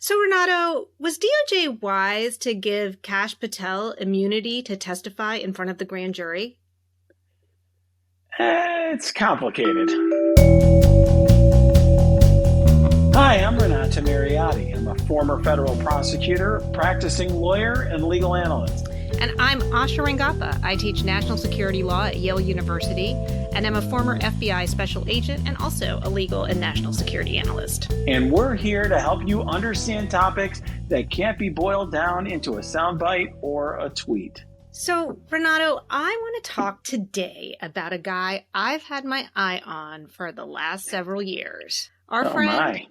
So, Renato, was DOJ wise to give Kash Patel immunity to testify in front of the grand jury? It's complicated. Hi, I'm Renato Mariotti. I'm a former federal prosecutor, practicing lawyer, and legal analyst. And I'm Asha Rangappa. I teach national security law at Yale University, and I'm a former FBI special agent and also a legal and national security analyst. And we're here to help you understand topics that can't be boiled down into a soundbite or a tweet. So, Renato, I want to talk today about a guy I've had my eye on for the last several years. Our friend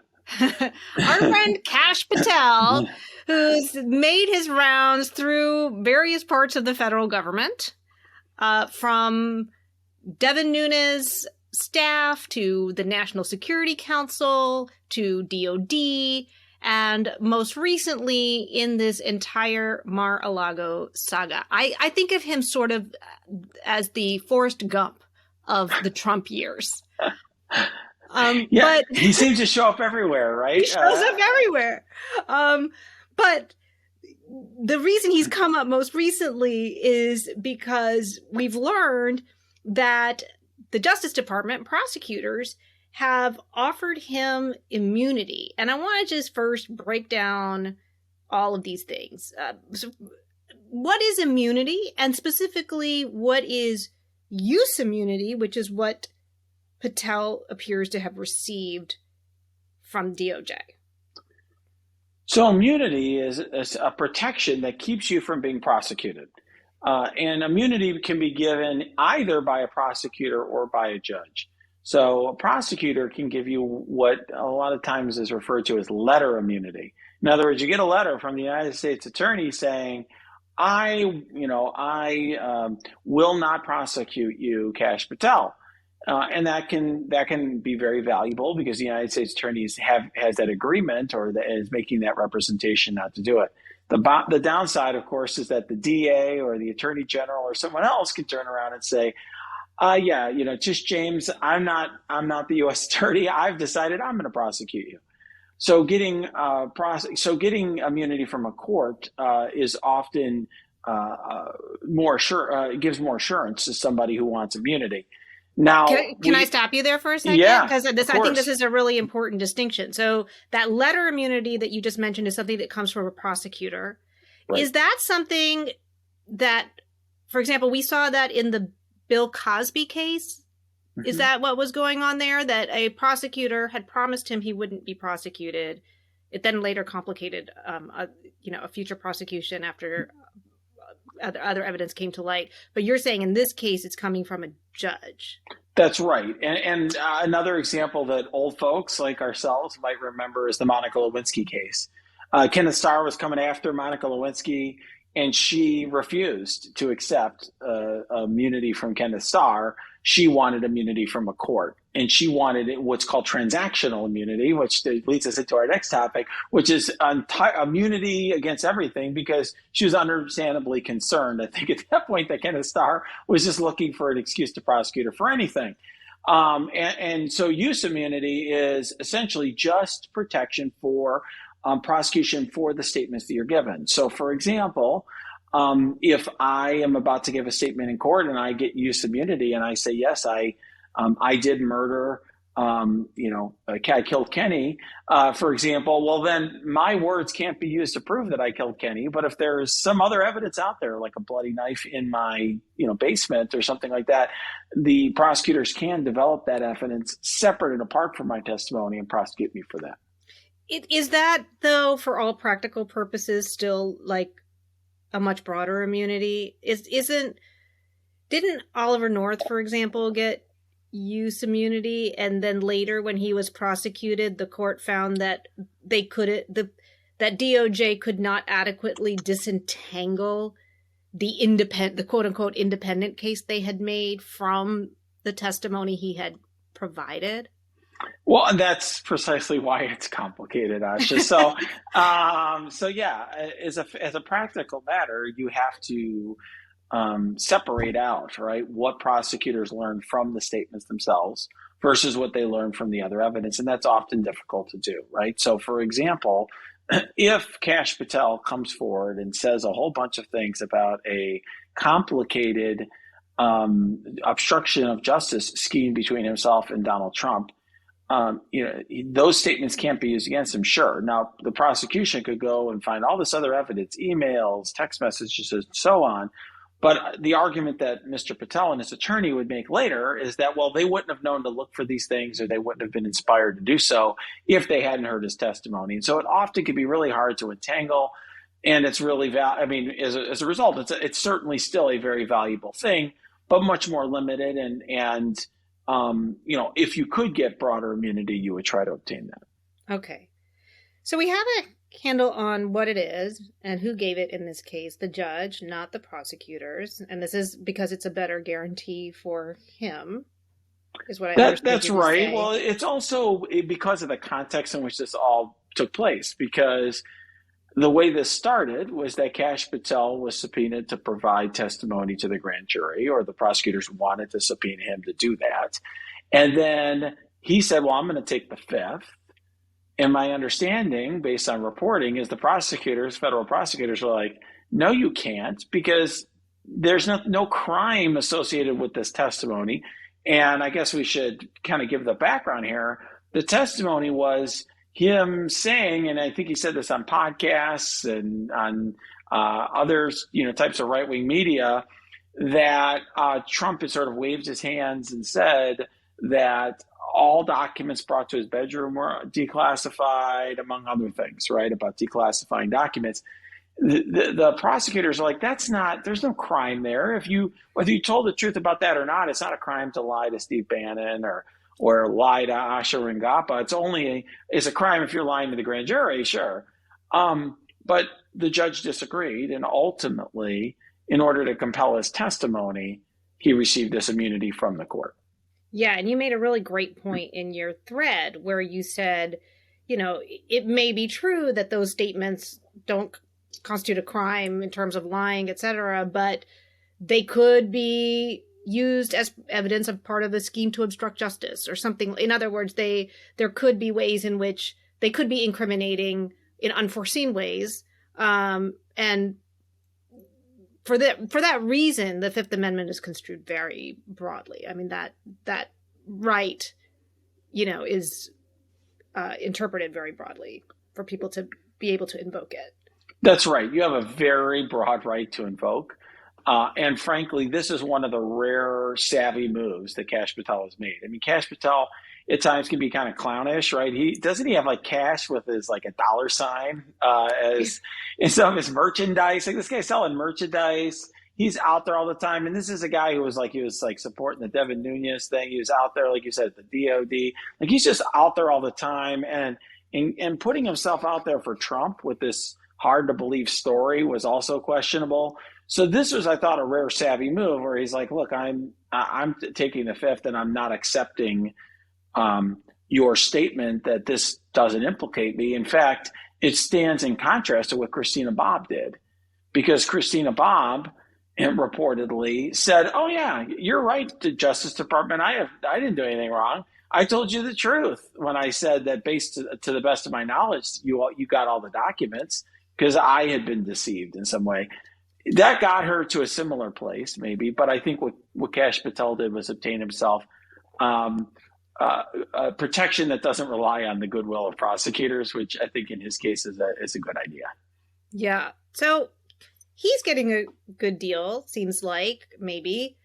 Kash Patel, who's made his rounds through various parts of the federal government, from Devin Nunes' staff to the National Security Council to DOD, and most recently in this entire Mar-a-Lago saga. I think of him sort of as the Forrest Gump of the Trump years. But he seems to show up everywhere, right? He shows up everywhere. But the reason he's come up most recently is because we've learned that the Justice Department prosecutors have offered him immunity. And I want to just first break down all of these things. So what is immunity? And specifically, what is use immunity, which is what Patel appears to have received from DOJ? So immunity is a protection that keeps you from being prosecuted. And immunity can be given either by a prosecutor or by a judge. So a prosecutor can give you what a lot of times is referred to as letter immunity. In other words, you get a letter from the United States attorney saying, I will not prosecute you, Kash Patel. And that can be very valuable because the United States attorneys has that agreement or is making that representation not to do it. The downside, of course, is that the DA or the Attorney General or someone else can turn around and say, just James, I'm not the U.S. attorney. I've decided I'm going to prosecute you. So getting immunity from a court is often more sure gives more assurance to somebody who wants immunity. Now, can I stop you there for a second? Yeah, because I think this is a really important distinction. So that letter immunity that you just mentioned is something that comes from a prosecutor. Right. Is that something that, for example, we saw that in the Bill Cosby case? Mm-hmm. Is that what was going on there? That a prosecutor had promised him he wouldn't be prosecuted. It then later complicated, a future prosecution after other evidence came to light. But you're saying in this case, it's coming from a judge. That's right. And another example that old folks like ourselves might remember is the Monica Lewinsky case. Kenneth Starr was coming after Monica Lewinsky, and she refused to accept immunity from Kenneth Starr. She wanted immunity from a court, and she wanted what's called transactional immunity, which leads us into our next topic, which is immunity against everything, because she was understandably concerned, I think, at that point, that Kenneth Starr was just looking for an excuse to prosecute her for anything. And so use immunity is essentially just protection for prosecution for the statements that you're given. So, for example, if I am about to give a statement in court and I get use immunity and I say, yes, I did murder, I killed Kenny, for example, well, then my words can't be used to prove that I killed Kenny. But if there's some other evidence out there, like a bloody knife in my, basement or something like that, the prosecutors can develop that evidence separate and apart from my testimony and prosecute me for that. Is that, though, for all practical purposes, still like a much broader immunity? Didn't Oliver North, for example, get use immunity, and then later when he was prosecuted, the court found that that DOJ could not adequately disentangle the quote unquote independent case they had made from the testimony he had provided? Well, and that's precisely why it's complicated, Asha. So yeah, as a practical matter, you have to separate out, right, what prosecutors learn from the statements themselves versus what they learn from the other evidence, and that's often difficult to do, right? So, for example, if Kash Patel comes forward and says a whole bunch of things about a complicated obstruction of justice scheme between himself and Donald Trump, those statements can't be used against him. Sure. Now, the prosecution could go and find all this other evidence, emails, text messages, and so on. But the argument that Mr. Patel and his attorney would make later is that, well, they wouldn't have known to look for these things, or they wouldn't have been inspired to do so if they hadn't heard his testimony. And so it often can be really hard to entangle. And it's really, as a result, it's certainly still a very valuable thing, but much more limited. And if you could get broader immunity, you would try to obtain that. Okay. So we have a handle on what it is and who gave it in this case, the judge, not the prosecutors. And this is because it's a better guarantee for him, is what I understand. That's right. Well, it's also because of the context in which this all took place, because the way this started was that Kash Patel was subpoenaed to provide testimony to the grand jury, or the prosecutors wanted to subpoena him to do that. And then he said, well, I'm going to take the fifth. And my understanding, based on reporting, is the federal prosecutors were like, no, you can't, because there's no crime associated with this testimony. And I guess we should kind of give the background here. The testimony was him saying, and I think he said this on podcasts and on others, types of right-wing media, that Trump had sort of waved his hands and said that all documents brought to his bedroom were declassified, among other things, right, about declassifying documents. The prosecutors are like, there's no crime there. Whether you told the truth about that or not, it's not a crime to lie to Steve Bannon or lie to Asha Rangappa. It's a crime if you're lying to the grand jury, sure. But the judge disagreed, and ultimately, in order to compel his testimony, he received this immunity from the court. Yeah, and you made a really great point in your thread where you said, it may be true that those statements don't constitute a crime in terms of lying, et cetera, but they could be used as evidence of part of the scheme to obstruct justice or something. In other words, there could be ways in which they could be incriminating in unforeseen ways. And for that reason, the Fifth Amendment is construed very broadly. I mean, that right, is interpreted very broadly for people to be able to invoke it. That's right. You have a very broad right to invoke. And frankly, this is one of the rare savvy moves that Kash Patel has made. I mean, Kash Patel at times can be kind of clownish, right? He have like cash with his like a dollar sign as in some of his merchandise. Like, this guy's selling merchandise. He's out there all the time. And this is a guy who was supporting the Devin Nunes thing. He was out there, like you said, at the DOD. Like, he's just out there all the time. And putting himself out there for Trump with this hard to believe story was also questionable. So this was, I thought, a rare savvy move where he's like, look, I'm taking the fifth, and I'm not accepting your statement that this doesn't implicate me. In fact, it stands in contrast to what Christina Bobb did, because Christina Bobb reportedly said, oh yeah, you're right, the Justice Department, I didn't do anything wrong. I told you the truth when I said that, based to the best of my knowledge, you got all the documents, because I had been deceived in some way. That got her to a similar place, maybe, but I think what Kash Patel did was obtain himself protection that doesn't rely on the goodwill of prosecutors, which I think in his case is a good idea. Yeah. So he's getting a good deal, seems like, maybe.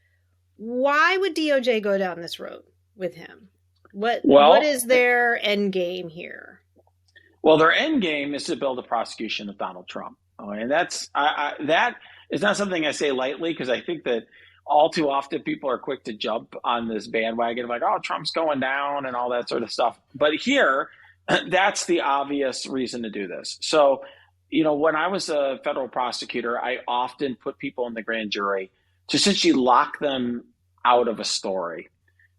Why would DOJ go down this road with him? What is their end game here? Well, their end game is to build a prosecution of Donald Trump. And that's that is not something I say lightly, because I think that all too often people are quick to jump on this bandwagon of like, oh, Trump's going down and all that sort of stuff. But here, that's the obvious reason to do this. So, when I was a federal prosecutor, I often put people in the grand jury to essentially lock them out of a story.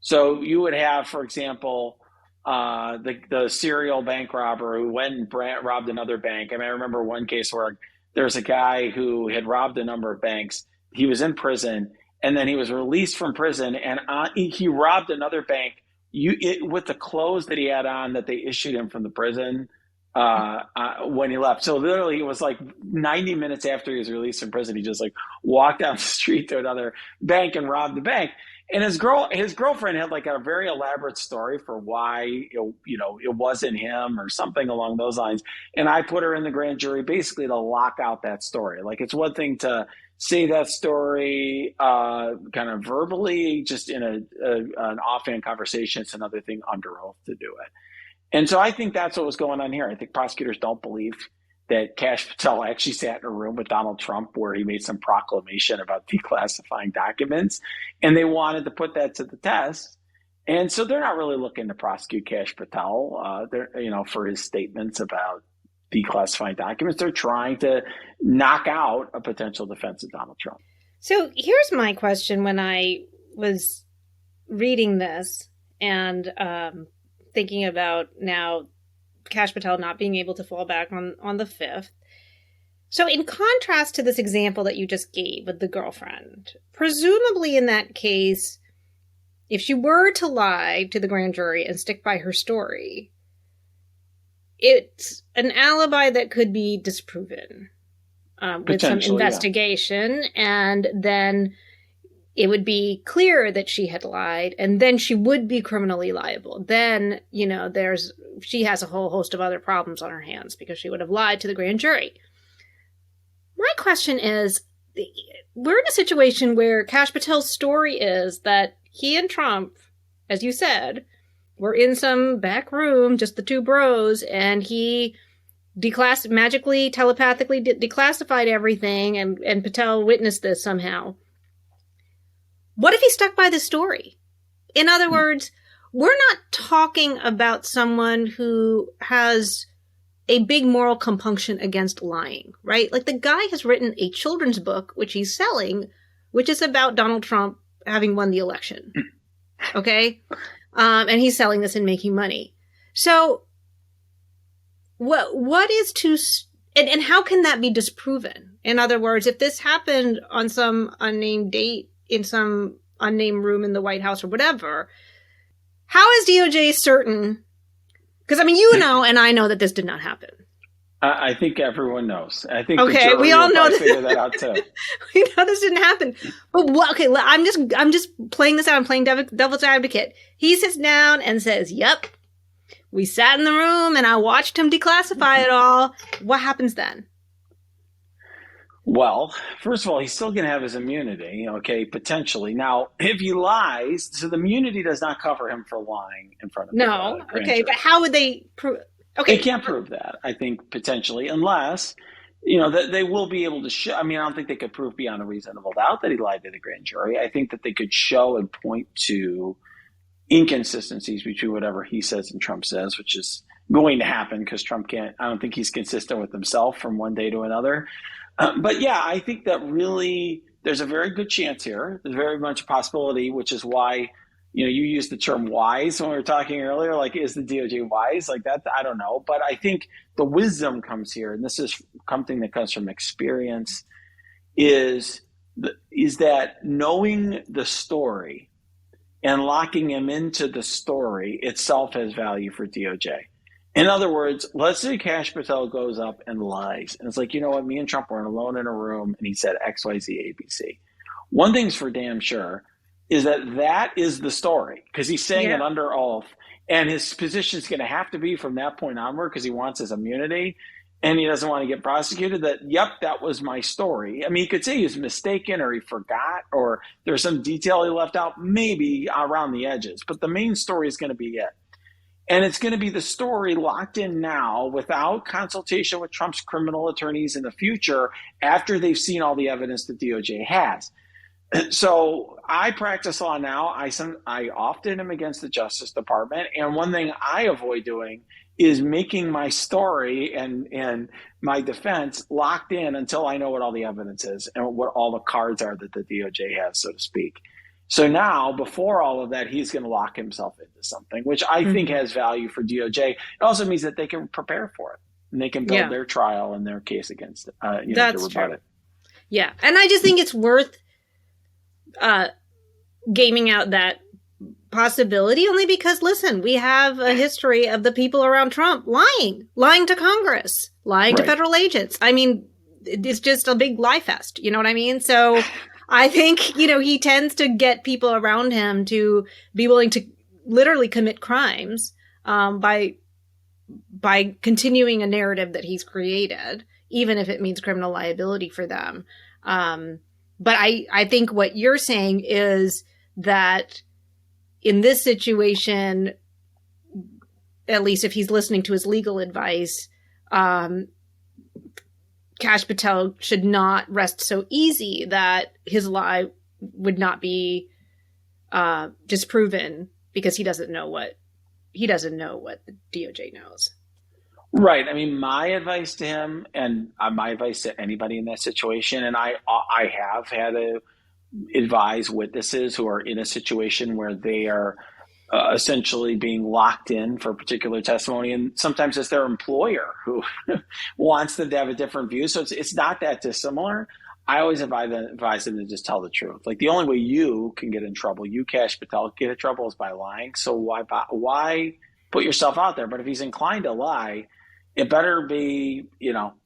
So you would have, for example, the serial bank robber who went and robbed another bank. I mean, I remember one case where there's a guy who had robbed a number of banks. He was in prison, and then he was released from prison, and he robbed another bank with the clothes that he had on that they issued him from the prison. when he left. So literally, it was like 90 minutes after he was released from prison, he just like walked down the street to another bank and robbed the bank. And his girlfriend had like a very elaborate story for why it wasn't him or something along those lines. And I put her in the grand jury basically to lock out that story. Like, it's one thing to say that story kind of verbally, just in an offhand conversation. It's another thing under oath to do it. And so I think that's what was going on here. I think prosecutors don't believe that Kash Patel actually sat in a room with Donald Trump where he made some proclamation about declassifying documents, and they wanted to put that to the test. And so they're not really looking to prosecute Kash Patel, for his statements about declassifying documents. They're trying to knock out a potential defense of Donald Trump. So here's my question when I was reading this and thinking about now Kash Patel not being able to fall back on the 5th. So in contrast to this example that you just gave with the girlfriend, presumably in that case, if she were to lie to the grand jury and stick by her story, it's an alibi that could be disproven with some investigation, and then it would be clear that she had lied, and then she would be criminally liable. Then, she has a whole host of other problems on her hands because she would have lied to the grand jury. My question is, we're in a situation where Kash Patel's story is that he and Trump, as you said, were in some back room, just the two bros, and he magically, telepathically declassified everything, and Patel witnessed this somehow. What if he stuck by the story? In other words, we're not talking about someone who has a big moral compunction against lying, right? Like, the guy has written a children's book, which he's selling, which is about Donald Trump having won the election. Okay? And he's selling this and making money. So what is and how can that be disproven? In other words, if this happened on some unnamed date in some unnamed room in the White House or whatever, how is DOJ certain? Because, you know, and I know that this did not happen. I think everyone knows. I think okay, we all know figure that out too. We know this didn't happen. But I'm just playing this out. I'm playing devil's advocate. He sits down and says, "Yep, we sat in the room and I watched him declassify it all." What happens then? Well, first of all, he's still going to have his immunity, okay, potentially. Now, if he lies, so the immunity does not cover him for lying in front of no, okay, but how would they prove? Okay, they can't prove that, I think, potentially, unless, that they will be able to show. I don't think they could prove beyond a reasonable doubt that he lied to the grand jury. I think that they could show and point to inconsistencies between whatever he says and Trump says, which is going to happen because Trump can't. I don't think he's consistent with himself from one day to another. But yeah, I think that really there's a very good chance here. There's very much a possibility, which is why, you used the term wise when we were talking earlier. Like, is the DOJ wise? Like that, I don't know. But I think the wisdom comes here, and this is something that comes from experience, is that knowing the story and locking him into the story itself has value for DOJ. In other words, let's say Kash Patel goes up and lies. And it's like, you know what? Me and Trump were alone in a room and he said X, Y, Z, ABC. One thing's for damn sure is that is the story, because he's saying it under oath. And his position is going to have to be from that point onward, because he wants his immunity and he doesn't want to get prosecuted, that was my story. He could say he was mistaken or he forgot or there's some detail he left out, maybe around the edges. But the main story is going to be it. And it's going to be the story locked in now without consultation with Trump's criminal attorneys in the future after they've seen all the evidence that DOJ has. So I practice law now. I often am against the Justice Department. And one thing I avoid doing is making my story and my defense locked in until I know what all the evidence is and what all the cards are that the DOJ has, so to speak. So now, before all of that, he's going to lock himself into something, which I think has value for DOJ. It also means that they can prepare for it and they can build their trial and their case against it, That's to rebut true. it. Yeah, and I just think it's worth gaming out that possibility only because, listen, we have a history of the people around Trump lying to Congress, lying to Right. federal agents. I mean, it's just a big lie fest. You know what I mean? So I think, he tends to get people around him to be willing to literally commit crimes by continuing a narrative that he's created, even if it means criminal liability for them. But I think what you're saying is that in this situation, at least if he's listening to his legal advice, Kash Patel should not rest so easy that his lie would not be disproven because he doesn't know what the DOJ knows. Right. I mean, my advice to him, and my advice to anybody in that situation, and I have had to advise witnesses who are in a situation where they are essentially being locked in for a particular testimony, and sometimes it's their employer who wants them to have a different view. So it's not that dissimilar. I always advise them to just tell the truth. Like, the only way you can get in trouble, you, Kash Patel, get in trouble is by lying. So why put yourself out there? But if he's inclined to lie, it better be,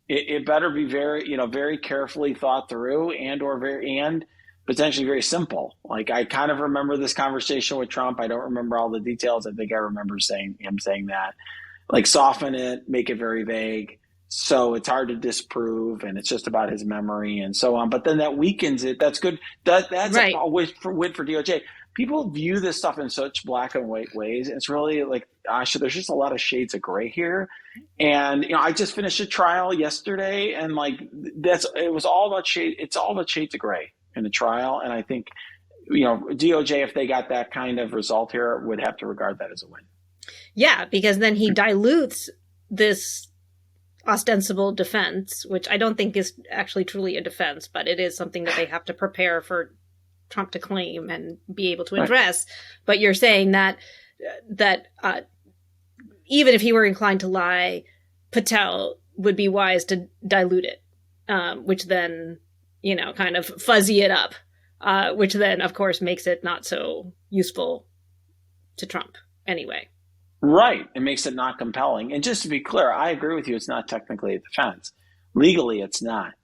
it better be very, very carefully thought through and potentially very simple. Like, I kind of remember this conversation with Trump. I don't remember all the details. I think I remember him saying that, like, soften it, make it very vague, so it's hard to disprove, and it's just about his memory and so on. But then that weakens it. That's good. That's right. a win for DOJ. People view this stuff in such black and white ways. It's really like, Asha, there's just a lot of shades of gray here. And, I just finished a trial yesterday, and like, it was all about shade. It's all about shades of gray in the trial. And I think, DOJ, if they got that kind of result here, would have to regard that as a win. Yeah, because then he dilutes this ostensible defense, which I don't think is actually truly a defense, but it is something that they have to prepare for Trump to claim and be able to address. Right. But you're saying that even if he were inclined to lie, Patel would be wise to dilute it, which then, kind of fuzzy it up, which then, of course, makes it not so useful to Trump anyway. Right. It makes it not compelling. And just to be clear, I agree with you. It's not technically a defense. Legally, it's not.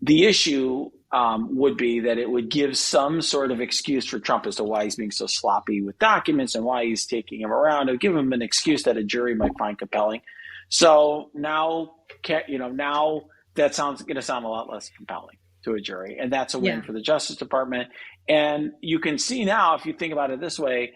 The issue would be that it would give some sort of excuse for Trump as to why he's being so sloppy with documents and why he's taking him around. It would give him an excuse that a jury might find compelling. So now that's going to sound a lot less compelling to a jury. And that's a win for the Justice Department. And you can see now, if you think about it this way,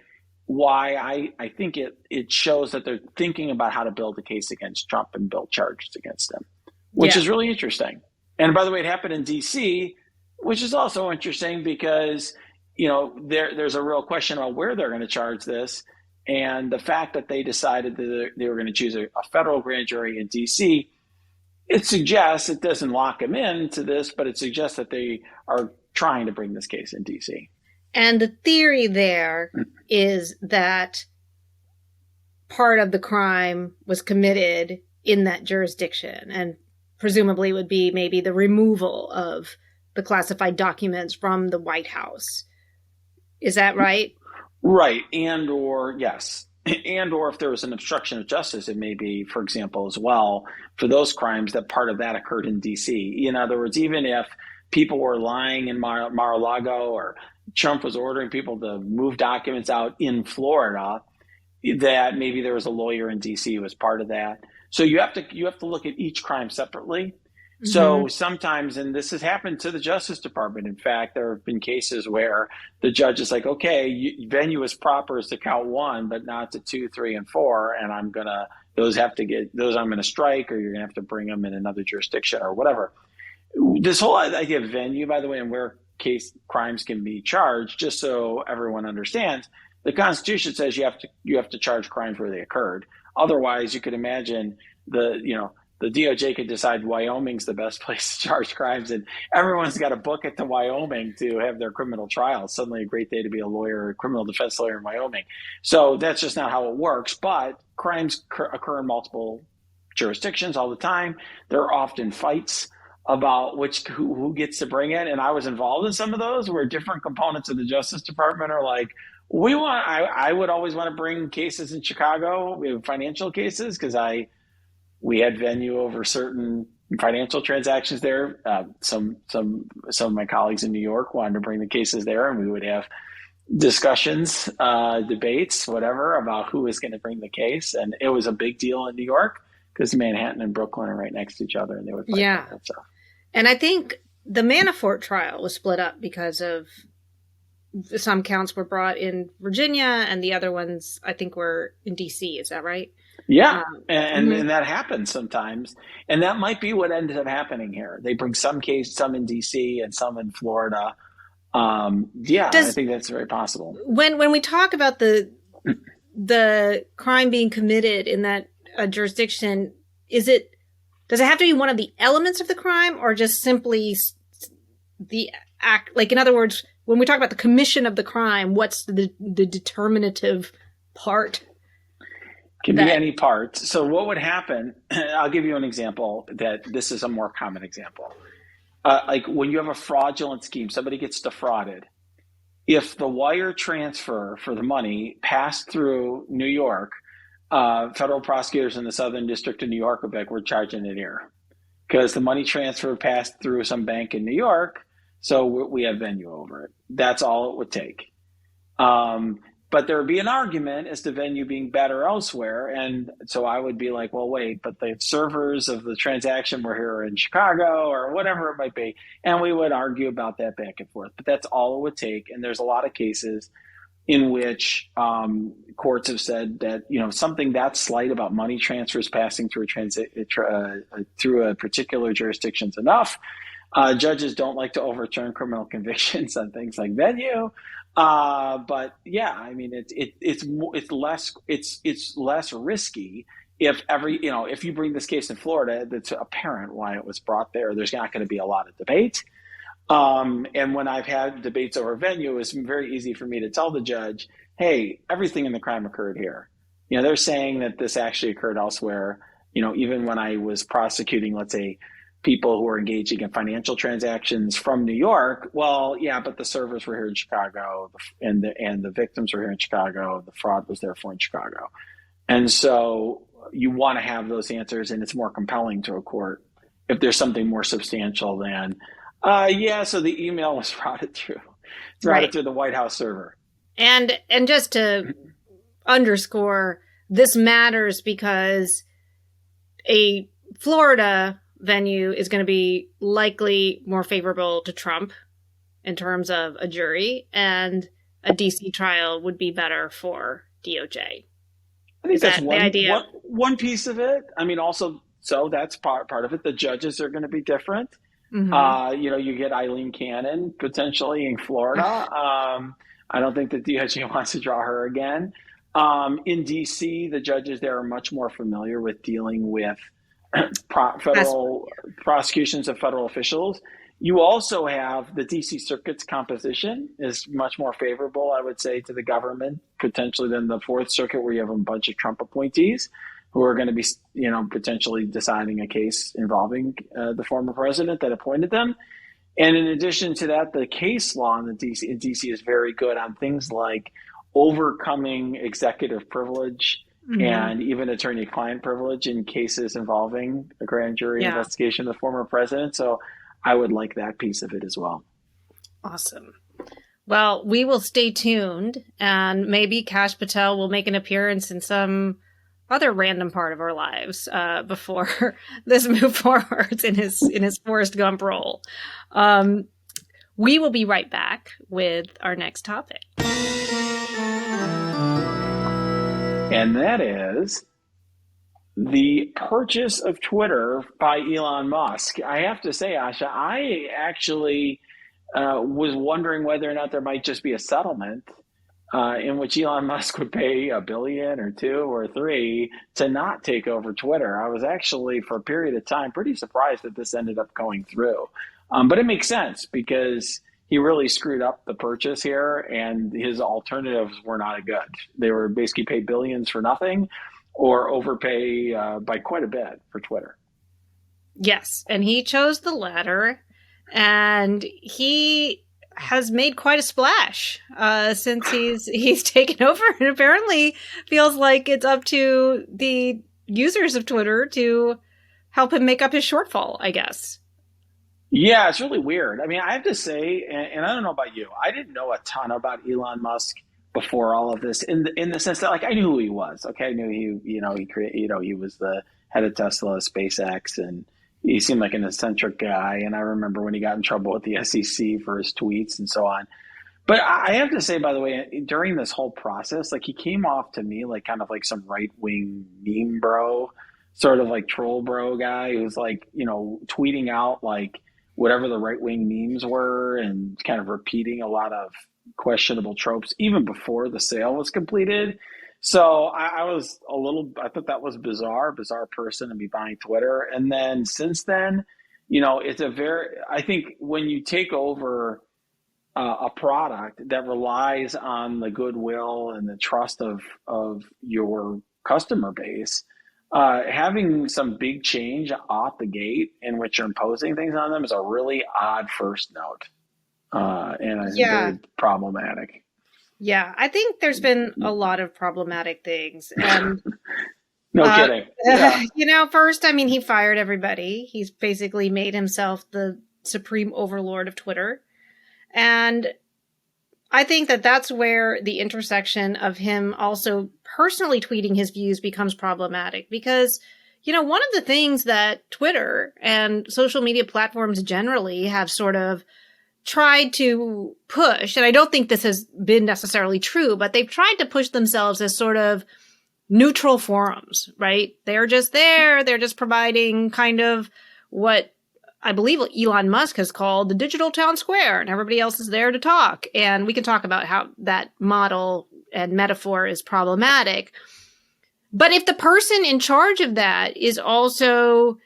why I think it shows that they're thinking about how to build a case against Trump and build charges against him, which is really interesting. And by the way, it happened in D.C., which is also interesting because, there's a real question about where they're going to charge this. And the fact that they decided that they were going to choose a federal grand jury in D.C., it suggests, it doesn't lock them into this, but it suggests that they are trying to bring this case in D.C. And the theory there is that part of the crime was committed in that jurisdiction, and presumably would be maybe the removal of the classified documents from the White House. Is that right? Right. And or yes. And or if there was an obstruction of justice, it may be, for example, as well, for those crimes, that part of that occurred in D.C. In other words, even if people were lying in Mar-a-Lago, or Trump was ordering people to move documents out in Florida, that maybe there was a lawyer in D.C. who was part of that. So you have to look at each crime separately. Mm-hmm. So sometimes, and this has happened to the Justice Department. In fact, there have been cases where the judge is like, okay, venue is proper as to count one, but not to 2, 3, and 4. And those I'm going to strike, or you're going to have to bring them in another jurisdiction or whatever. This whole idea of venue, by the way, and where crimes can be charged, just so everyone understands, the Constitution says you have to charge crimes where they occurred. Otherwise, you could imagine the DOJ could decide Wyoming's the best place to charge crimes, and everyone's got to book it to Wyoming to have their criminal trial. It's suddenly a great day to be a criminal defense lawyer in Wyoming. So that's just not how it works. But crimes occur in multiple jurisdictions all the time. There are often fights about who gets to bring it. And I was involved in some of those where different components of the Justice Department are like, I would always want to bring cases in Chicago. We have financial cases because we had venue over certain financial transactions there. Some of my colleagues in New York wanted to bring the cases there, and we would have discussions, debates, whatever, about who was going to bring the case. And it was a big deal in New York because Manhattan and Brooklyn are right next to each other, and they would fight Yeah. about that stuff. And I think the Manafort trial was split up because of some counts were brought in Virginia and the other ones I think were in DC. Is that right? Yeah, and that happens sometimes, and that might be what ended up happening here. They bring some in DC and some in Florida. Yeah, I think that's very possible. When we talk about the crime being committed in that jurisdiction, does it have to be one of the elements of the crime, or just simply the act? Like, in other words, when we talk about the commission of the crime, what's the determinative part? Can be any part. So what would happen, I'll give you an example that this is a more common example. Like when you have a fraudulent scheme, somebody gets defrauded. If the wire transfer for the money passed through New York, federal prosecutors in the Southern District of New York would be like, we're charging it here. Because the money transfer passed through some bank in New York, so we have venue over it. That's all it would take. But there would be an argument as to venue being better elsewhere. And so I would be like, well, wait, but the servers of the transaction were here in Chicago or whatever it might be. And we would argue about that back and forth. But that's all it would take. And there's a lot of cases in which courts have said that, something that slight about money transfers passing through through a particular jurisdiction is enough. Judges don't like to overturn criminal convictions on things like venue. But yeah, I mean, it's less risky if you bring this case in Florida, it's apparent why it was brought there. There's not going to be a lot of debate. And when I've had debates over venue, it's very easy for me to tell the judge, hey, everything in the crime occurred here. They're saying that this actually occurred elsewhere. Even when I was prosecuting, let's say, people who were engaging in financial transactions from New York, well, yeah, but the servers were here in Chicago, and the victims were here in Chicago. The fraud was therefore in Chicago. And so you want to have those answers, and it's more compelling to a court if there's something more substantial than, so the email was routed through the White House server. And just to underscore, this matters because a Florida venue is going to be likely more favorable to Trump in terms of a jury, and a DC trial would be better for DOJ. I think that's one piece of it. I mean, also, so that's part of it. The judges are going to be different. Mm-hmm. You get Eileen Cannon potentially in Florida. I don't think the DOJ wants to draw her again. In DC, the judges there are much more familiar with dealing with federal prosecutions of federal officials. You also have the DC Circuit's composition is much more favorable, I would say, to the government potentially than the Fourth Circuit, where you have a bunch of Trump appointees who are going to be, potentially deciding a case involving the former president that appointed them. And in addition to that, the case law in DC is very good on things like overcoming executive privilege. Mm-hmm. And even attorney-client privilege in cases involving a grand jury investigation of the former president. So I would like that piece of it as well. Awesome. Well, we will stay tuned, and maybe Kash Patel will make an appearance in some other random part of our lives before this move forward in his Forrest Gump role. We will be right back with our next topic. And that is the purchase of Twitter by Elon Musk. I have to say, Asha, I actually was wondering whether or not there might just be a settlement in which Elon Musk would pay $1 billion or $2 billion or $3 billion to not take over Twitter. I was actually, for a period of time, pretty surprised that this ended up going through. But it makes sense because he really screwed up the purchase here, and his alternatives were not good. They were basically pay billions for nothing or overpay by quite a bit for Twitter. Yes, and he chose the latter, and he has made quite a splash since he's taken over, and apparently feels like it's up to the users of Twitter to help him make up his shortfall, I guess. Yeah, it's really weird. I mean, I have to say, and I don't know about you, I didn't know a ton about Elon Musk before all of this, in the sense that like I knew who he was. Okay, I knew he was the head of Tesla, SpaceX, and he seemed like an eccentric guy. And I remember when he got in trouble with the SEC for his tweets and so on. But I have to say, by the way, during this whole process, like he came off to me like kind of like some right wing meme bro, sort of like troll bro guy who's like, tweeting out like whatever the right wing memes were and kind of repeating a lot of questionable tropes even before the sale was completed. So I thought that was bizarre person to be buying Twitter. And then since then, I think when you take over a product that relies on the goodwill and the trust of your customer base, having some big change off the gate in which you're imposing things on them is a really odd first note, and it's very problematic. Yeah, I think there's been a lot of problematic things, and no kidding. Yeah. First, I mean, he fired everybody. He's basically made himself the supreme overlord of Twitter. And I think that that's where the intersection of him also personally tweeting his views becomes problematic because, one of the things that Twitter and social media platforms generally have sort of tried to push, and I don't think this has been necessarily true, but they've tried to push themselves as sort of neutral forums, right? They're just there. They're just providing kind of what I believe Elon Musk has called the digital town square, and everybody else is there to talk. And we can talk about how that model and metaphor is problematic. But if the person in charge of that is also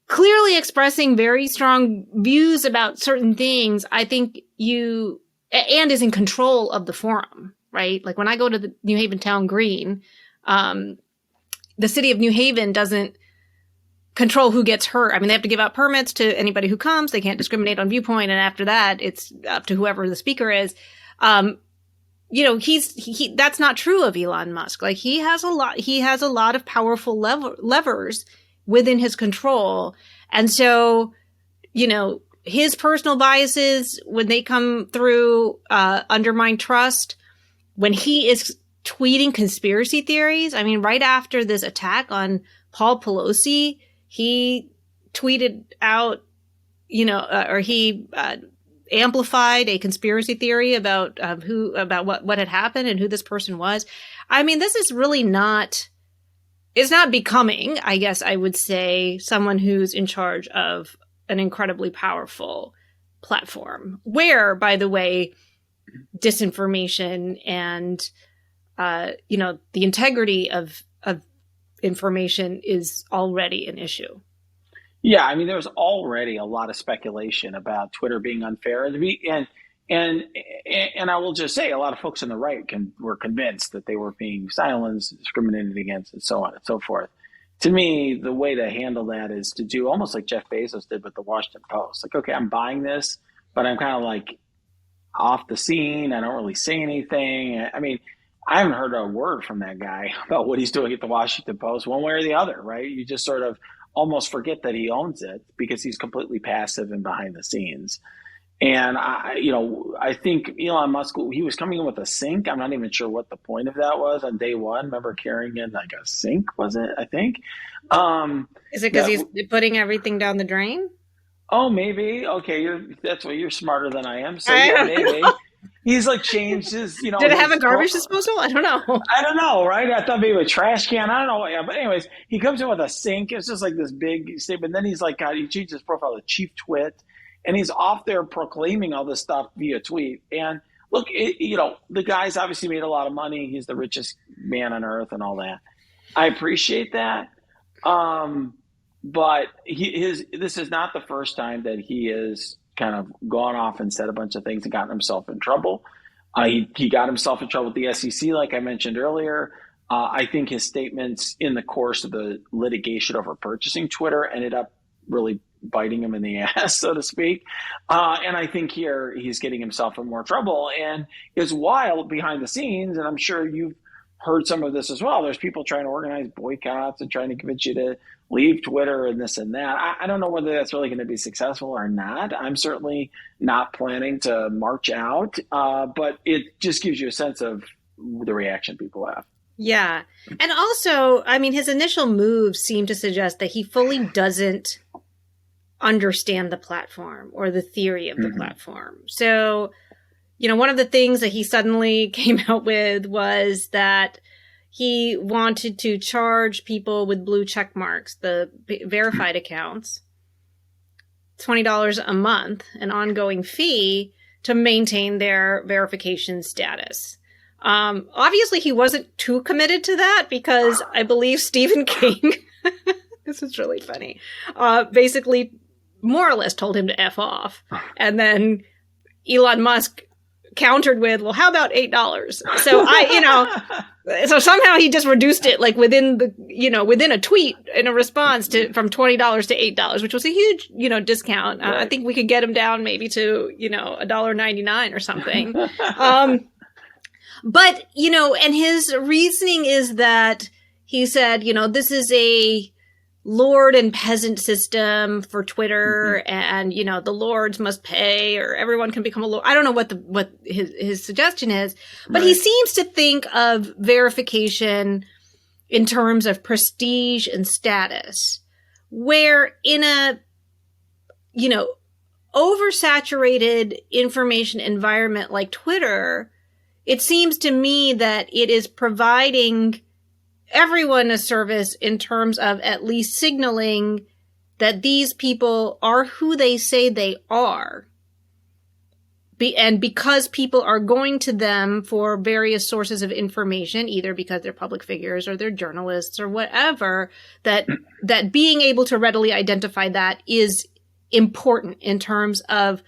clearly expressing very strong views about certain things, I think and is in control of the forum, right? Like when I go to the New Haven Town Green, the city of New Haven doesn't control who gets hurt. I mean, they have to give out permits to anybody who comes. They can't discriminate on viewpoint. And after that, it's up to whoever the speaker is. That's not true of Elon Musk. Like he has a lot of powerful levers within his control. And so, his personal biases, when they come through, undermine trust. When he is tweeting conspiracy theories, I mean, right after this attack on Paul Pelosi, he tweeted out, or he amplified a conspiracy theory about what had happened and who this person was. I mean, this is really it's not becoming, I guess I would say, someone who's in charge of an incredibly powerful platform where, by the way, disinformation and, the integrity of information is already an issue. Yeah, I mean, there's already a lot of speculation about Twitter being unfair, and I will just say, a lot of folks on the right were convinced that they were being silenced, discriminated against, and so on and so forth. To me, the way to handle that is to do almost like Jeff Bezos did with the Washington Post. Like, okay, I'm buying this, but I'm kind of like off the scene. I don't really say anything. I mean, I haven't heard a word from that guy about what he's doing at the Washington Post, one way or the other, right? You just sort of almost forget that he owns it because he's completely passive and behind the scenes. And I think Elon Musk, he was coming in with a sink. I'm not even sure what the point of that was on day one. Remember carrying in like a sink, was it? I think. Is it because he's putting everything down the drain? Oh, maybe. Okay, you're smarter than I am. So yeah, maybe. He's like changed his, Did it have a garbage disposal? I don't know, right? I thought maybe a trash can. I don't know. Yeah, but anyways, he comes in with a sink. It's just like this big statement. Then he's like, God, he changed his profile to Chief Twit, and he's off there proclaiming all this stuff via tweet. And look, the guy's obviously made a lot of money. He's the richest man on earth and all that. I appreciate that. But this is not the first time that he has kind of gone off and said a bunch of things and gotten himself in trouble. He got himself in trouble with the SEC, like I mentioned earlier. I think his statements in the course of the litigation over purchasing Twitter ended up really biting him in the ass, so to speak. And I think here he's getting himself in more trouble. And it's wild behind the scenes, and I'm sure you've heard some of this as well. There's people trying to organize boycotts and trying to convince you to leave Twitter and this and that. I don't know whether that's really going to be successful or not. I'm certainly not planning to march out, but it just gives you a sense of the reaction people have. Yeah. And also, I mean, his initial moves seem to suggest that he fully doesn't understand the platform or the theory of the platform. So, you know, one of the things that he suddenly came out with was that he wanted to charge people with blue check marks, the verified accounts, $20 a month, an ongoing fee to maintain their verification status. Obviously, he wasn't too committed to that because I believe Stephen King, this is really funny, basically more or less told him to F off. And then Elon Musk countered with, well, how about $8? So so somehow he just reduced it like within a tweet in a response from $20 to $8, which was a huge, discount. Right. I think we could get him down maybe to, $1.99 or something. But, and his reasoning is that he said, this is a lord and peasant system for Twitter, and, the lords must pay, or everyone can become a lord. I don't know what his suggestion is, but right. He seems to think of verification in terms of prestige and status, where in a, oversaturated information environment like Twitter, it seems to me that it is providing everyone a service in terms of at least signaling that these people are who they say they are. And because people are going to them for various sources of information, either because they're public figures or they're journalists or whatever, that being able to readily identify that is important in terms of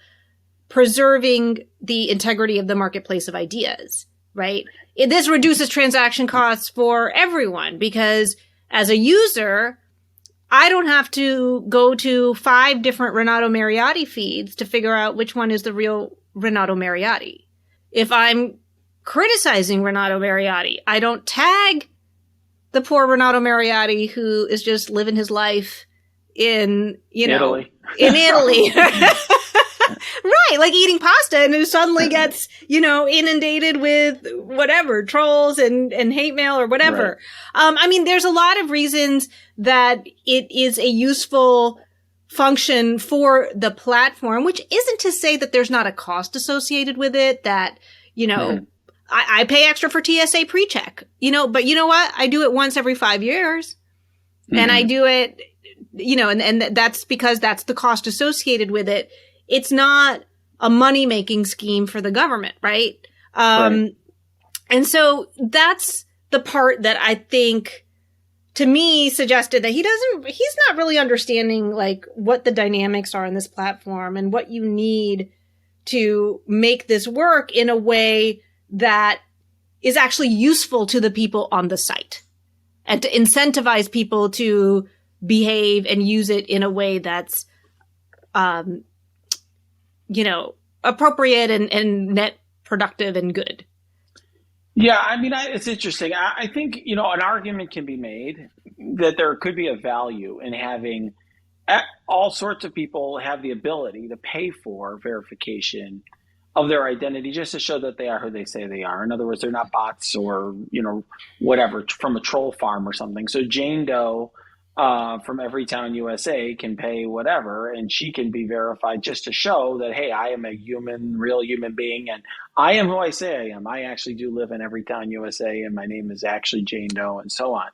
preserving the integrity of the marketplace of ideas, right? This reduces transaction costs for everyone because as a user, I don't have to go to 5 different Renato Mariotti feeds to figure out which one is the real Renato Mariotti. If I'm criticizing Renato Mariotti, I don't tag the poor Renato Mariotti who is just living his life in, Italy. In Italy. Right, like eating pasta and who suddenly gets, inundated with whatever, trolls and hate mail or whatever. Right. There's a lot of reasons that it is a useful function for the platform, which isn't to say that there's not a cost associated with it, that, I pay extra for TSA PreCheck, but you know what? I do it once every 5 years. And I do it, and that's because that's the cost associated with it. It's not a money-making scheme for the government, right? Right. And so that's the part that I think, to me, suggested that he's not really understanding, like, what the dynamics are in this platform and what you need to make this work in a way that is actually useful to the people on the site and to incentivize people to behave and use it in a way that's, appropriate and net productive and good. Yeah, it's interesting. I think, an argument can be made that there could be a value in having all sorts of people have the ability to pay for verification of their identity just to show that they are who they say they are. In other words, they're not bots or, whatever, from a troll farm or something. So Jane Doe from Everytown, USA can pay whatever, and she can be verified just to show that, hey, I am a real human being, and I am who I say I am. I actually do live in Everytown, USA, and my name is actually Jane Doe, and so on.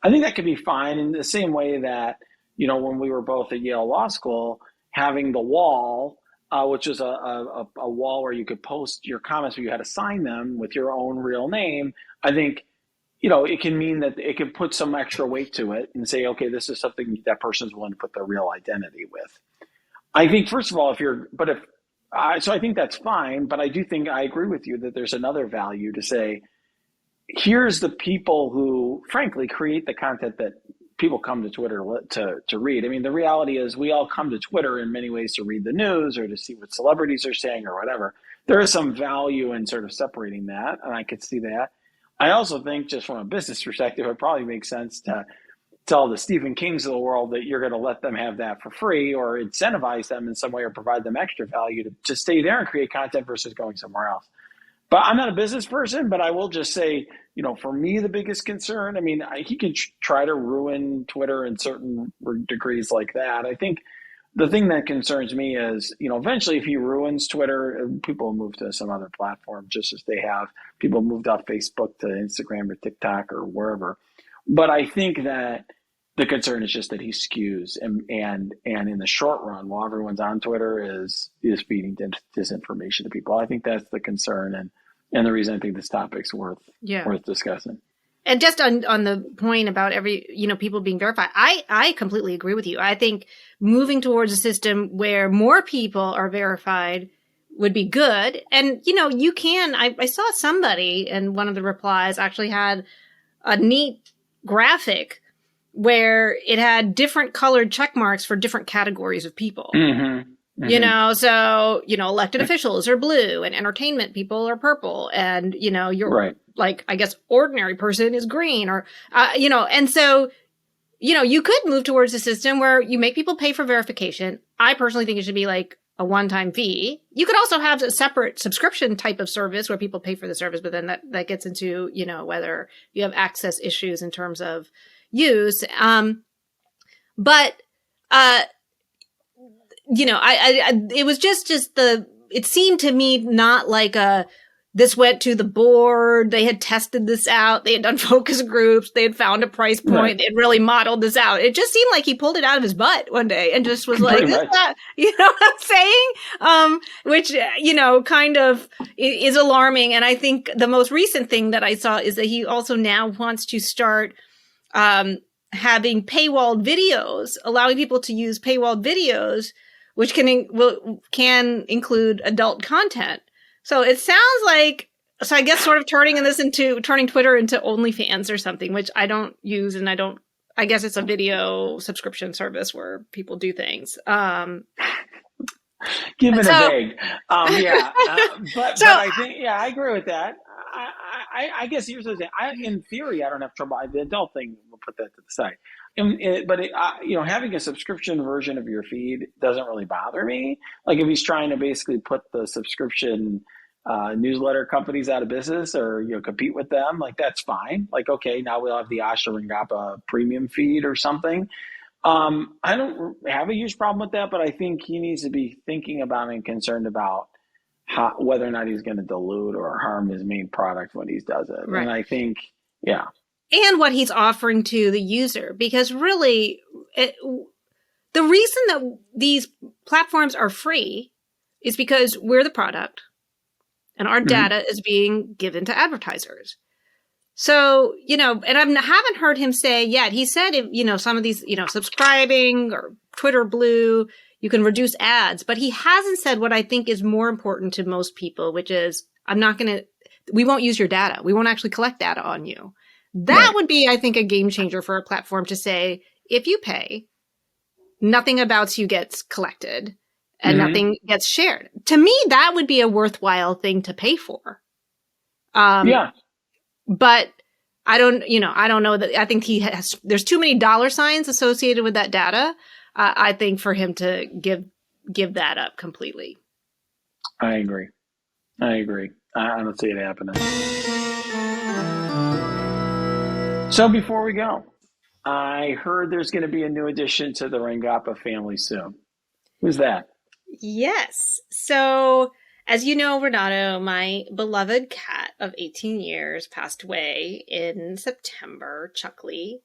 I think that could be fine in the same way that, when we were both at Yale Law School, having the wall, which was a wall where you could post your comments, where you had to sign them with your own real name. I think, it can mean that it can put some extra weight to it and say, okay, this is something that person's willing to put their real identity with. I think, first of all, so I think that's fine, but I do think I agree with you that there's another value to say, here's the people who, frankly, create the content that people come to Twitter to read. I mean, the reality is we all come to Twitter in many ways to read the news or to see what celebrities are saying or whatever. There is some value in sort of separating that, and I could see that. I also think, just from a business perspective, it probably makes sense to tell the Stephen Kings of the world that you're going to let them have that for free, or incentivize them in some way, or provide them extra value to stay there and create content versus going somewhere else. But I'm not a business person, but I will just say, for me, the biggest concern, I mean, he can try to ruin Twitter in certain degrees like that. I think the thing that concerns me is, eventually if he ruins Twitter, people will move to some other platform, just as they have. People moved off Facebook to Instagram or TikTok or wherever. But I think that the concern is just that he skews, and in the short run, while everyone's on Twitter, is feeding disinformation to people. I think that's the concern, and the reason I think this topic's worth discussing. And just on the point about people being verified, I completely agree with you. I think moving towards a system where more people are verified would be good. And, you can, I saw somebody in one of the replies actually had a neat graphic where it had different colored check marks for different categories of people. Mm-hmm. Mm-hmm. So, elected officials are blue and entertainment people are purple, and, you're right. Like, I guess, ordinary person is green, or, and so, you could move towards a system where you make people pay for verification. I personally think it should be like a one-time fee. You could also have a separate subscription type of service where people pay for the service, but then that gets into, whether you have access issues in terms of use. It was just it seemed to me not like this went to the board. They had tested this out. They had done focus groups. They had found a price point. Right. They had really modeled this out. It just seemed like he pulled it out of his butt one day and just was like, this that, you know what I'm saying? Which, kind of is alarming. And I think the most recent thing that I saw is that he also now wants to start, having paywalled videos, allowing people to use paywalled videos, which can include adult content. So it sounds like, I guess sort of turning Twitter into OnlyFans or something, which I don't use, and I guess it's a video subscription service where people do things. Give it a vague. But I think, I agree with that. I guess here's the thing. In theory, I don't have trouble. The adult thing, we'll put that to the side. Having a subscription version of your feed doesn't really bother me. Like if he's trying to basically put the subscription newsletter companies out of business, or compete with them, like that's fine. Like, okay, now we'll have the Asha Rangappa premium feed or something. I don't have a huge problem with that, but I think he needs to be thinking about and concerned about whether or not he's going to dilute or harm his main product when he does it. Right. And I think, and what he's offering to the user, because really, the reason that these platforms are free is because we're the product and our data is being given to advertisers. So, and I haven't heard him say yet. He said, some of these, subscribing or Twitter Blue, you can reduce ads, but he hasn't said what I think is more important to most people, which is, we won't use your data. We won't actually collect data on you. That would be, I think, a game changer for a platform to say, if you pay, nothing about you gets collected and nothing gets shared. To me, that would be a worthwhile thing to pay for. But I don't know that. I think there's too many dollar signs associated with that data. I think for him to give that up completely. I agree. I don't see it happening. So before we go, I heard there's going to be a new addition to the Rangappa family soon. Who's that? Yes. So, as you know, Renato, my beloved cat of 18 years, passed away in September, Chuckley.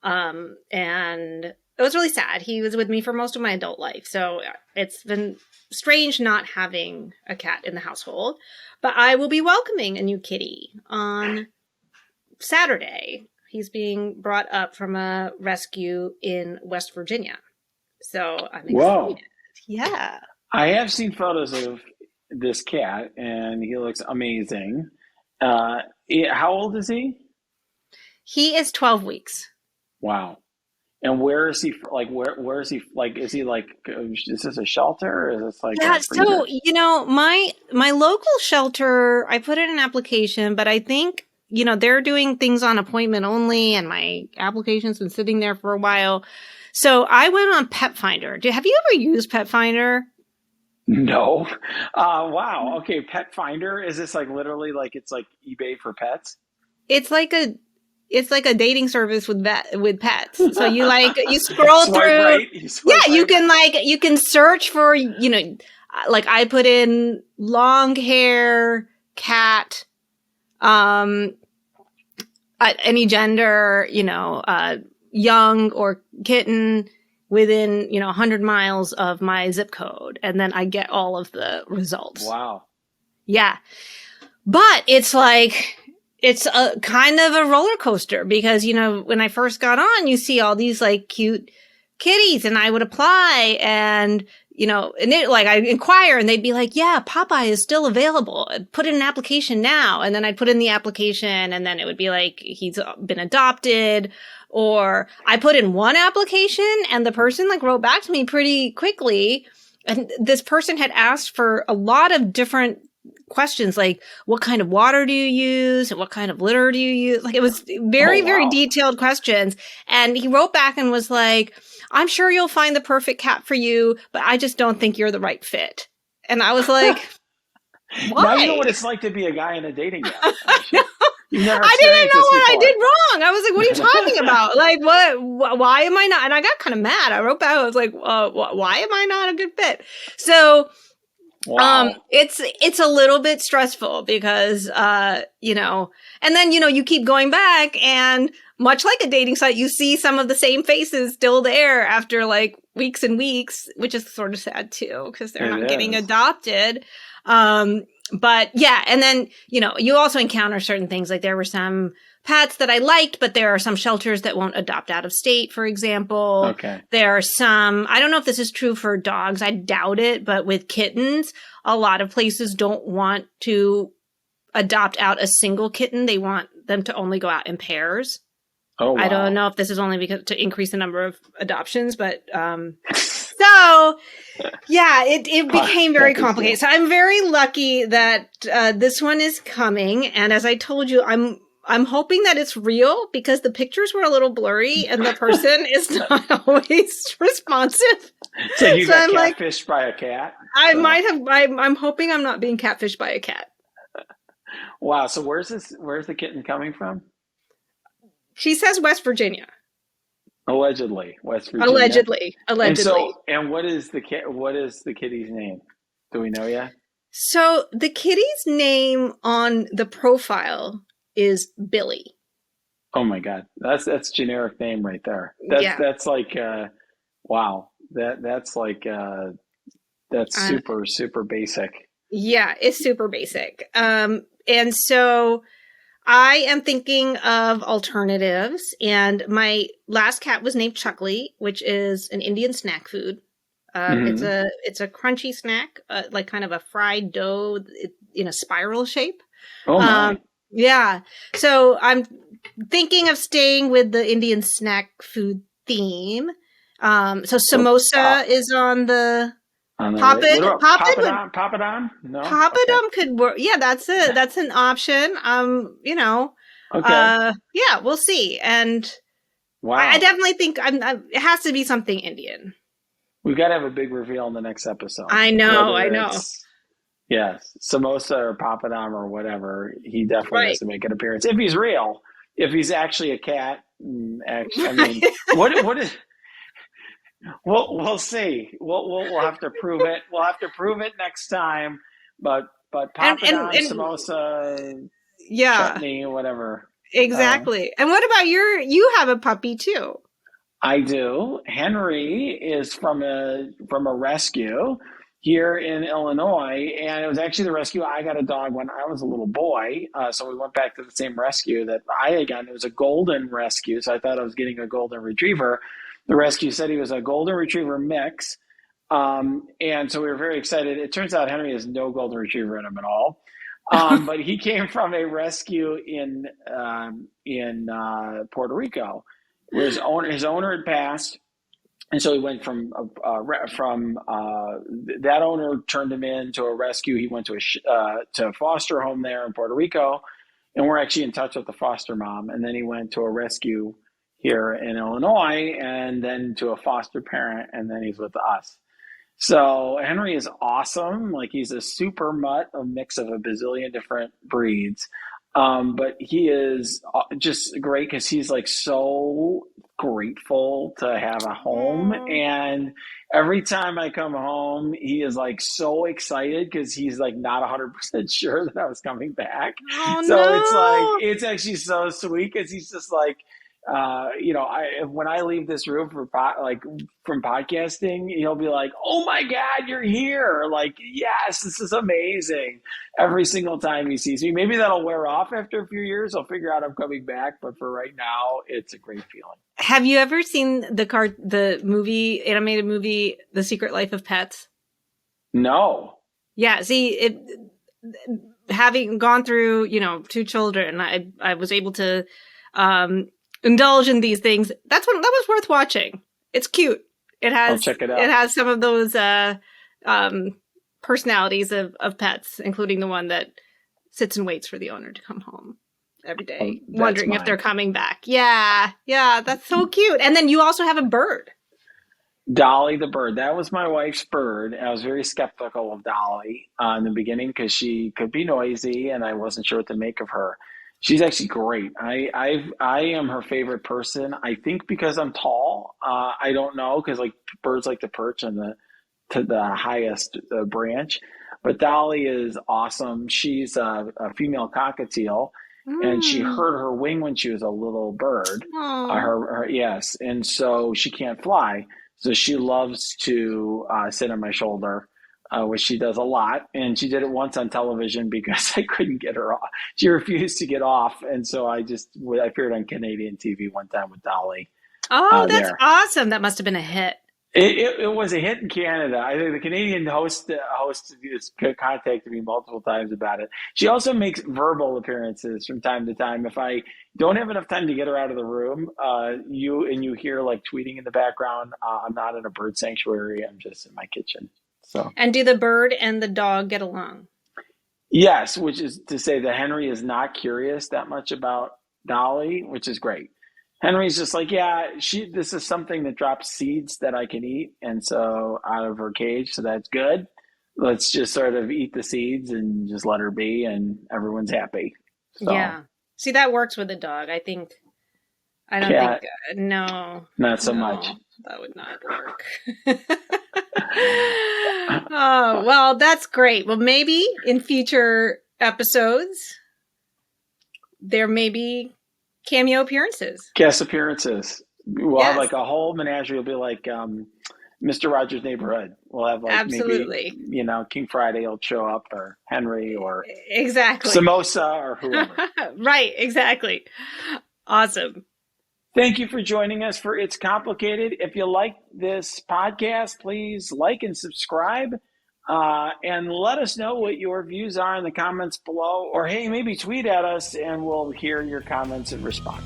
And it was really sad. He was with me for most of my adult life. So it's been strange not having a cat in the household. But I will be welcoming a new kitty on Saturday. He's being brought up from a rescue in West Virginia. So I'm excited. Whoa. Yeah. I have seen photos of this cat, and he looks amazing. How old is he? He is 12 weeks. Wow. And where is he? Like, where is he? Like, is he like? Is this a shelter? Or is this like Yeah, a so freezer? my local shelter, I put in an application, but I think they're doing things on appointment only, and my application's been sitting there for a while. So I went on Pet Finder. Have you ever used Pet Finder? No. Wow. Okay. Pet Finder. Is this like literally like it's like eBay for pets? It's like a it's like a dating service with pets. So you scroll Swipe through. right. You swipe Yeah, right. you can search for like I put in long hair cat, um, any gender, young or kitten within 100 miles of my zip code, and then I get all of the results. Wow. Yeah. But it's a kind of a roller coaster because, when I first got on, you see all these like cute kitties and I would apply and, I inquire and they'd be like, yeah, Popeye is still available. Put in an application now. And then I'd put in the application and then it would be like, he's been adopted. Or I put in one application and the person like wrote back to me pretty quickly. And this person had asked for a lot of different questions, like what kind of water do you use and what kind of litter do you use? Like it was Oh, very, very wow. detailed questions. And he wrote back and was like, I'm sure you'll find the perfect cat for you, but I just don't think you're the right fit. And I was like, Now you know why? what it's like to be a guy in a dating app, I Asha. You've never didn't experienced know this what I before. did wrong. I was like, what are you talking about? Like, why am I not? And I got kind of mad. I wrote back, I was like, why am I not a good fit? So, Wow. it's a little bit stressful because, and then, you keep going back and much like a dating site, you see some of the same faces still there after like weeks and weeks, which is sort of sad too, because they're It not getting is. adopted. But yeah, and then, you also encounter certain things. Like there were some pets that I liked, but there are some shelters that won't adopt out of state, for example. Okay. There are some, I don't know if this is true for dogs. I doubt it, but with kittens, a lot of places don't want to adopt out a single kitten. They want them to only go out in pairs. Oh, I don't wow. know if this is only because to increase the number of adoptions, but so yeah, it became very That is complicated. cool. So I'm very lucky that this one is coming, and as I told you, I'm hoping that it's real because the pictures were a little blurry and the person is not always responsive. It's like you So got I'm like, catfished by a cat. I So, might have. I'm hoping I'm not being catfished by a cat. wow. So where's this? Where's the kitten coming from? She says West Virginia, Allegedly, West Virginia. allegedly, And allegedly. so, and what is the kit? What is the kitty's name? Do we know yet? So the kitty's name on the profile is Billy. Oh my God, that's generic name right there. Yeah. That's like, wow. That's like that's Uh, super basic. yeah, it's super basic. And so I am thinking of alternatives. And my last cat was named Chuckly, which is an Indian snack food. Hmm. It's a crunchy snack, like kind of a fried dough in a spiral shape. Oh Um, my. yeah. So I'm thinking of staying with the Indian snack food theme. So So samosa is on the on the right. What about Poppin Papadon? No. Okay. Papadum could work. Yeah, that's an option. Okay. Yeah, we'll see. And I Wow. definitely think it has to be something Indian. We've got to have a big reveal in the next episode. I know, I Whether know. it's yes, samosa or papadum or whatever, he definitely has Right. to make an appearance if he's real. If he's actually a cat, actually, I mean, what is? We'll see. We'll have to prove it. We'll have to prove it next time. But papadum, And samosa, yeah, chutney, whatever. Uh, exactly. And what about you have a puppy too? I do. Henry is from a rescue here in Illinois, and it was actually the rescue. I got a dog when I was a little boy, so we went back to the same rescue that I had gotten. It was a golden rescue, so I thought I was getting a golden retriever. The rescue said he was a golden retriever mix, and so we were very excited. It turns out Henry has no golden retriever in him at all. But he came from a rescue in Puerto Rico, where his owner had passed. And so he went from that owner turned him in to a rescue. He went to a foster home there in Puerto Rico, and we're actually in touch with the foster mom. And then he went to a rescue here in Illinois, and then to a foster parent, and then he's with us. So Henry is awesome. Like, he's a super mutt, a mix of a bazillion different breeds. But he is just great because he's like so grateful to have a home. And every time I come home, he is like so excited because he's like not 100% sure that I was coming back. Oh, So no. it's like, it's actually so sweet because he's just like, when I leave this room from podcasting, he'll be like, "Oh my God, you're here!" Like, yes, this is amazing. Every single time he sees me, maybe that'll wear off after a few years. I'll figure out I'm coming back, but for right now, it's a great feeling. Have you ever seen the animated movie, The Secret Life of Pets? No. Yeah. See, having gone through, 2 children, I was able to, indulge in these things. That was worth watching. It's cute. I'll check it out. It has some of those personalities of pets, including the one that sits and waits for the owner to come home every day, wondering if they're coming back. Yeah, that's so cute. And then you also have a bird. Dolly the bird. That was my wife's bird. I was very skeptical of Dolly in the beginning because she could be noisy, and I wasn't sure what to make of her. She's actually great. I am her favorite person. I think because I'm tall. I don't know, because like birds like to perch on to the highest branch. But Dolly is awesome. She's a female cockatiel, and she hurt her wing when she was a little bird. Yes, and so she can't fly. So she loves to sit on my shoulder. Which she does a lot, and she did it once on television because I couldn't get her off. She refused to get off, and so I appeared on Canadian TV one time with Dolly. Oh, that's awesome! That must have been a hit. It was a hit in Canada. I think the Canadian host contacted me multiple times about it. She also makes verbal appearances from time to time. If I don't have enough time to get her out of the room, you hear like tweeting in the background. I'm not in a bird sanctuary. I'm just in my kitchen. So. And do the bird and the dog get along? Yes, which is to say that Henry is not curious that much about Dolly, which is great. Henry's just like, yeah, this is something that drops seeds that I can eat, and so out of her cage, so that's good. Let's just sort of eat the seeds and just let her be, and everyone's happy. So. Yeah. See, that works with a dog. I don't think, no. Not so much. That would not work. Oh, well, that's great. Well, maybe in future episodes, there may be cameo appearances. Guest appearances. We'll have like a whole menagerie. It'll be like Mr. Rogers' Neighborhood. We'll have like maybe, King Friday will show up, or Henry, or exactly Samosa, or whoever. Right, exactly. Awesome. Thank you for joining us for It's Complicated. If you like this podcast, please like and subscribe, and let us know what your views are in the comments below. Or, hey, maybe tweet at us, and we'll hear your comments and respond.